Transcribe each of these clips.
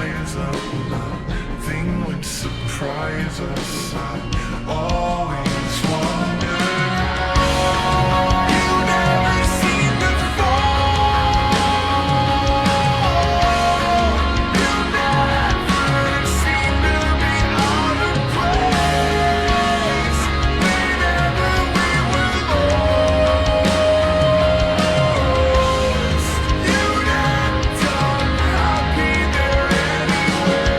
rise up, nothing would surprise us. I always wondered how you never seem to fall. You never seem to be out of place. Whenever we were lost, you'd end up happy there anyway.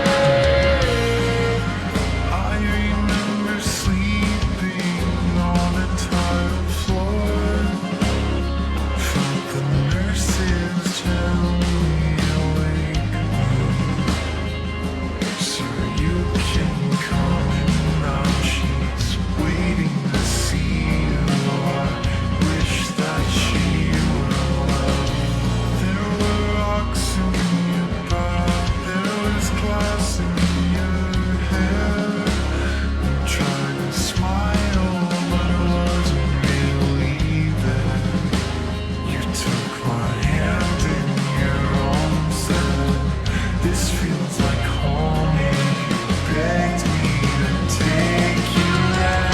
I remember sleeping on a tile floor. Felt the nurses gently awake me. Sir, you can come in now. She's waiting to see you. I wish that she were well. There were rocks in your bath. There was glass in your hair. You tried to smile, but it wasn't really there. You took my hand in your own, said, "This feels like home." You begged me to take you there.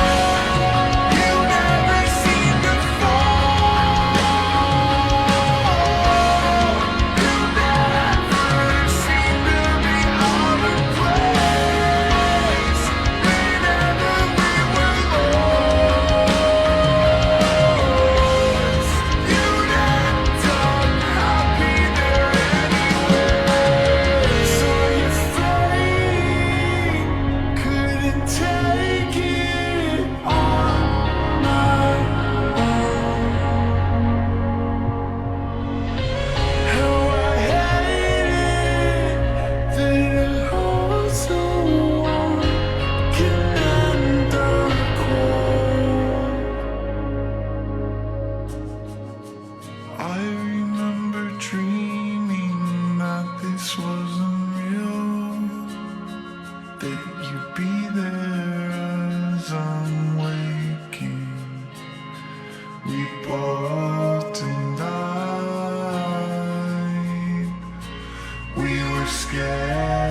You never seem to fall. You never seem to be out of place. Whenever we were lost, you'd end up happy there anyway. So your flame couldn't take it on my own. How I hate it that a heart so warm can end up cold. I remember dreaming that this wasn't real, that you'd be there as I'm waking. We both denied we were scared.